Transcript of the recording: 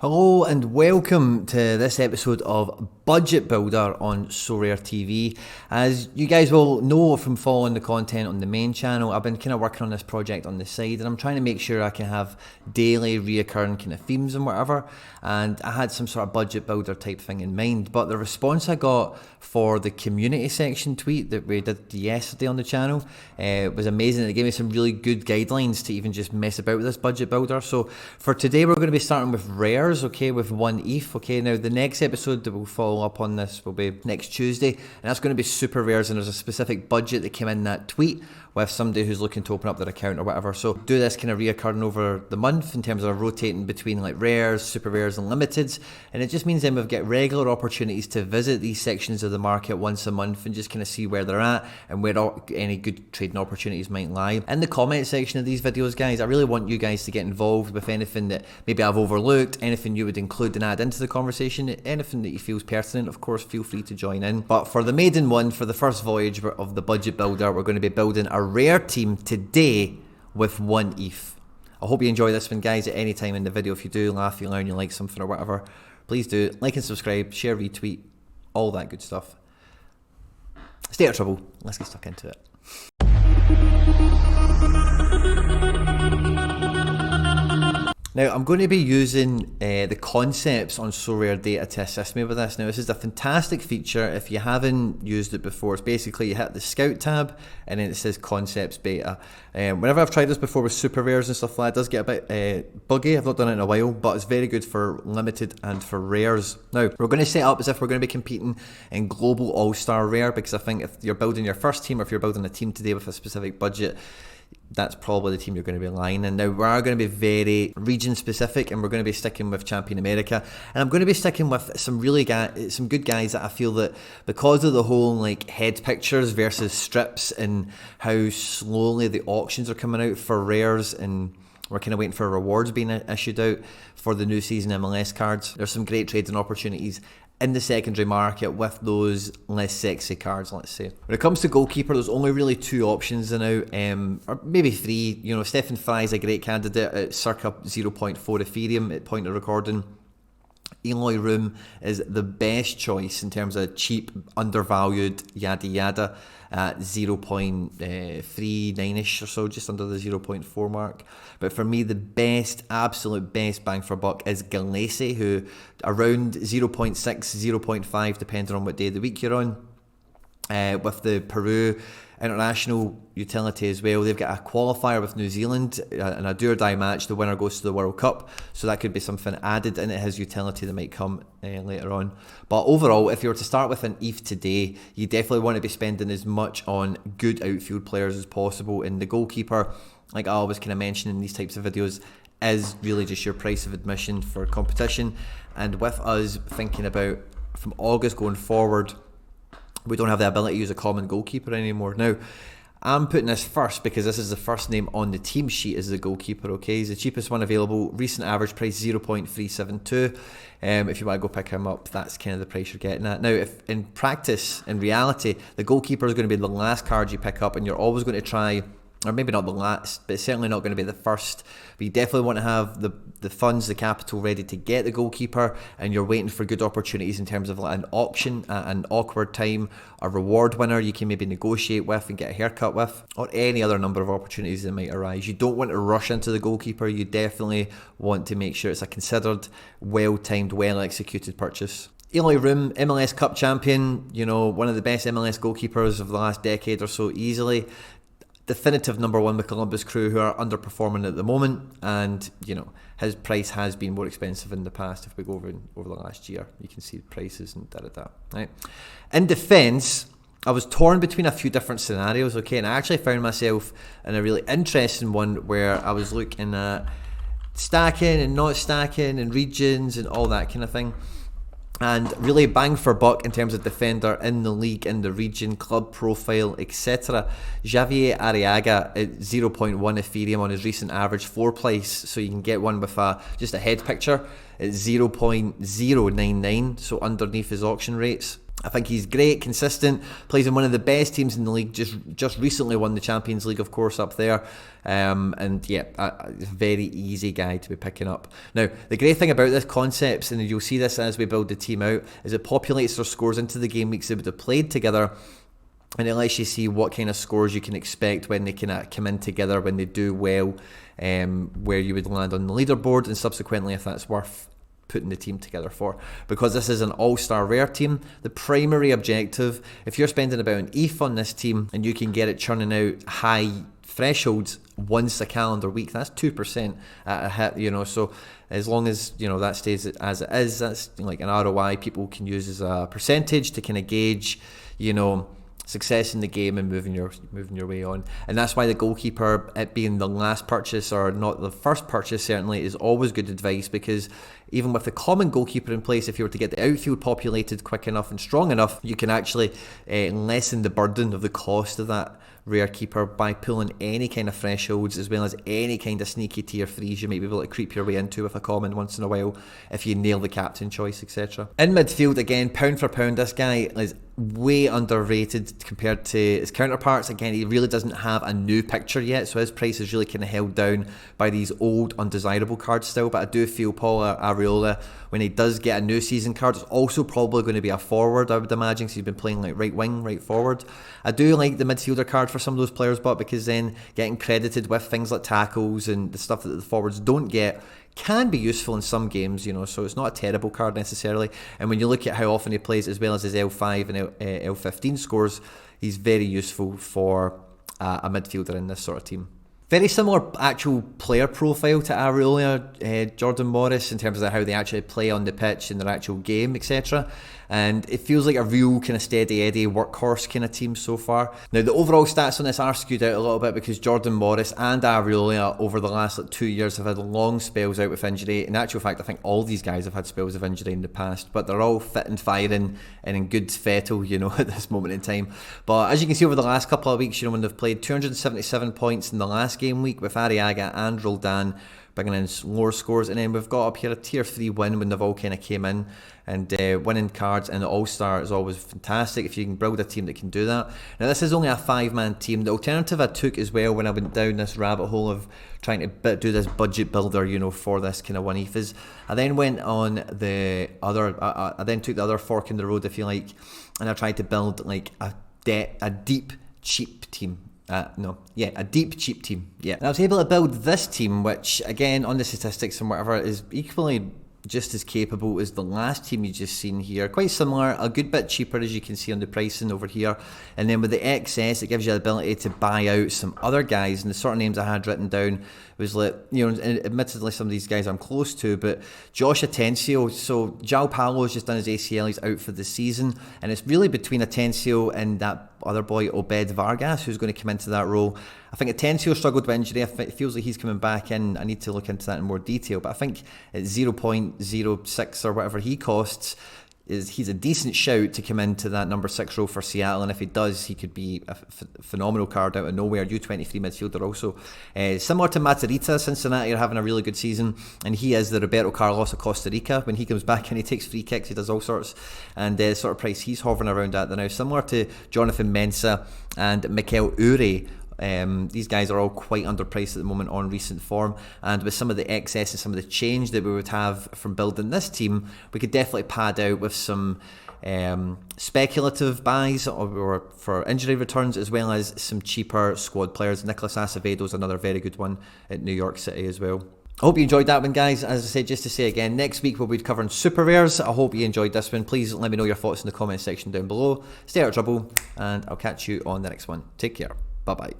Hello and welcome to this episode of Budget Builder on Sorare TV. As you guys will know from following the content on the main channel, I've been kind of working on this project on the side and I'm trying to make sure I can have daily reoccurring kind of themes and whatever. And I had some sort of budget builder type thing in mind, but the response I got for the community section tweet that we did yesterday on the channel was amazing. It gave me some really good guidelines to even just mess about with this budget builder. So for today, we're going to be starting with rares, okay, with 1 ETH. Okay, now the next episode that will follow up on this will be next Tuesday, and that's going to be super rares, and there's a specific budget that came in that tweet with somebody who's looking to open up their account or whatever. So do this kind of reoccurring over the month in terms of rotating between like rares, super rares and limiteds, and it just means then we've got regular opportunities to visit these sections of the market once a month and just kind of see where they're at and where any good trading opportunities might lie. In the comment section of these videos, guys, I really want you guys to get involved with anything that maybe I've overlooked, anything you would include and add into the conversation, anything that you feel is pertinent. Of course, feel free to join in. But for the maiden one, for the first voyage of the budget builder, we're going to be building a rare team today with 1 ETH. I hope you enjoy this one, guys. At any time in the video, if you do laugh, you learn, you like something or whatever, please do like and subscribe, share, retweet, all that good stuff. Stay out of trouble. Let's get stuck into it. Now, I'm going to be using the concepts on Sorare data to assist me with this. Now, this is a fantastic feature. If you haven't used it before, it's basically you hit the Scout tab and then it says Concepts Beta. Whenever I've tried this before with super rares and stuff like that, it does get a bit buggy. I've not done it in a while, but it's very good for limited and for rares. Now, we're going to set up as if we're going to be competing in Global All-Star Rare, because I think if you're building your first team or if you're building a team today with a specific budget, that's probably the team you're going to be lying in. Now, we are going to be very region specific and we're going to be sticking with Champion America, and I'm going to be sticking with some good guys that I feel that because of the whole like head pictures versus strips and how slowly the auctions are coming out for rares, and we're kind of waiting for rewards being issued out for the new season MLS cards. There's some great trading opportunities in the secondary market with those less sexy cards, let's say. When it comes to Goalkeeper, there's only really 2 options now, or maybe 3. You know, Stefan Fry is a great candidate at circa 0.4 Ethereum at point of recording. Eloy Room is the best choice in terms of cheap, undervalued, yada yada, at 0.39ish or so, just under the 0.4 mark. But for me, the best, absolute best bang for buck is Galese, who around 0.6, 0.5, depending on what day of the week you're on. With the Peru international utility as well, they've got a qualifier with New Zealand and a do or die match. The winner goes to the World Cup, so that could be something added into his utility that might come later on. But overall, if you were to start with an ETH today, you definitely want to be spending as much on good outfield players as possible. And the Goalkeeper, like I always kind of mention in these types of videos, is really just your price of admission for competition. And with us thinking about from August going forward, we don't have the ability to use a common Goalkeeper anymore. Now, I'm putting this first because this is the first name on the team sheet as the Goalkeeper, okay? He's the cheapest one available. Recent average price, 0.372. If you want to go pick him up, that's kind of the price you're getting at. Now, if in practice, in reality, the Goalkeeper is going to be the last card you pick up, and you're always going to try, or maybe not the last, but it's certainly not going to be the first. But you definitely want to have the funds, the capital ready to get the Goalkeeper, and you're waiting for good opportunities in terms of like an auction at an awkward time, a reward winner you can maybe negotiate with and get a haircut with, or any other number of opportunities that might arise. You don't want to rush into the Goalkeeper. You definitely want to make sure it's a considered, well-timed, well-executed purchase. Eloy Room, MLS Cup champion, you know, one of the best MLS goalkeepers of the last decade or so easily. Definitive #1 with Columbus Crew, who are underperforming at the moment, and you know his price has been more expensive in the past. If we go over the last year, you can see the prices and right. In defence, I was torn between a few different scenarios, okay, and I actually found myself in a really interesting one where I was looking at stacking and not stacking and regions and all that kind of thing. And really bang for buck in terms of defender in the league, in the region, club profile, etc. Javier Arriaga at 0.1 Ethereum on his recent average floor price, so you can get one with just a head picture at 0.099, so underneath his auction rates. I think he's great, consistent, plays in one of the best teams in the league, just recently won the Champions League, of course, up there. And yeah, a very easy guy to be picking up. Now, the great thing about this concept, and you'll see this as we build the team out, is it populates their scores into the game weeks that they've played together, and it lets you see what kind of scores you can expect when they can come in together, when they do well, where you would land on the leaderboard, and subsequently if that's worth putting the team together for. Because this is an all-star rare team, the primary objective, if you're spending about an ETH on this team and you can get it churning out high thresholds once a calendar week, that's 2% at a hit, you know. So as long as, you know, that stays as it is, that's like an ROI people can use as a percentage to kind of gauge, you know, success in the game and moving your way on. And that's why the Goalkeeper, it being the last purchase or not the first purchase, certainly is always good advice, because even with the common Goalkeeper in place, if you were to get the outfield populated quick enough and strong enough, you can actually lessen the burden of the cost of that rare keeper by pulling any kind of thresholds, as well as any kind of sneaky tier 3s you might be able to creep your way into with a common once in a while if you nail the captain choice, etc. In midfield, again, pound for pound, this guy is way underrated compared to his counterparts. Again, he really doesn't have a new picture yet, so his price is really kind of held down by these old undesirable cards still. But I do feel Paul Arriola, when he does get a new season card, it's also probably going to be a forward, I would imagine, because he's been playing like right wing, right forward. I do like the midfielder card for some of those players, but because then getting credited with things like tackles and the stuff that the forwards don't get can be useful in some games, you know, so it's not a terrible card necessarily. And when you look at how often he plays, as well as his L5 and L15 scores, he's very useful for a midfielder in this sort of team. Very similar actual player profile to Arriola, Jordan Morris, in terms of how they actually play on the pitch in their actual game, etc. And it feels like a real kind of steady Eddie workhorse kind of team so far. Now, the overall stats on this are skewed out a little bit because Jordan Morris and Arriola over the last 2 years have had long spells out with injury. In actual fact, I think all these guys have had spells of injury in the past, but they're all fit and firing and in good fettle, you know, at this moment in time. But as you can see over the last couple of weeks, you know, when they've played 277 points in the last game week with Arriaga and Roldan bringing in lower scores, and then we've got up here a tier 3 win when they've all kind of came in, and winning cards in the All-Star is always fantastic if you can build a team that can do that. Now, this is only a 5-man team. The alternative I took as well when I went down this rabbit hole of trying to do this budget builder, you know, for this kind of 1 ETH is I then went on the other, I then took the other fork in the road, if you like, and I tried to build like a deep, cheap team. A deep, cheap team. Yeah. And I was able to build this team, which, again, on the statistics and whatever, is equally just as capable as the last team you just seen here. Quite similar, a good bit cheaper, as you can see on the pricing over here. And then with the excess, it gives you the ability to buy out some other guys. And the sort of names I had written down was like, you know, admittedly some of these guys I'm close to, but Josh Atencio. So João Paulo's just done his ACL, he's out for the season, and it's really between Atencio and that other boy Obed Vargas who's going to come into that role. I think Atencio struggled with injury. It feels like he's coming back in. I need to look into that in more detail, but I think at 0.06 or whatever he costs, he's a decent shout to come into that number 6 role for Seattle, and if he does, he could be a phenomenal card out of nowhere. U23 midfielder also. Similar to Matarrita, Cincinnati are having a really good season, and he is the Roberto Carlos of Costa Rica. When he comes back and he takes free kicks, he does all sorts, and the sort of price he's hovering around at now, similar to Jonathan Mensah and Mikel Ure. These guys are all quite underpriced at the moment on recent form, and with some of the excess and some of the change that we would have from building this team, we could definitely pad out with some speculative buys or for injury returns, as well as some cheaper squad players. Nicolas Acevedo is another very good one at New York City as well. I hope you enjoyed that one, guys. As I said, just to say again, next week we'll be covering super rares. I hope you enjoyed this one. Please let me know your thoughts in the comment section down below. Stay out of trouble, and I'll catch you on the next one. Take care. Bye bye.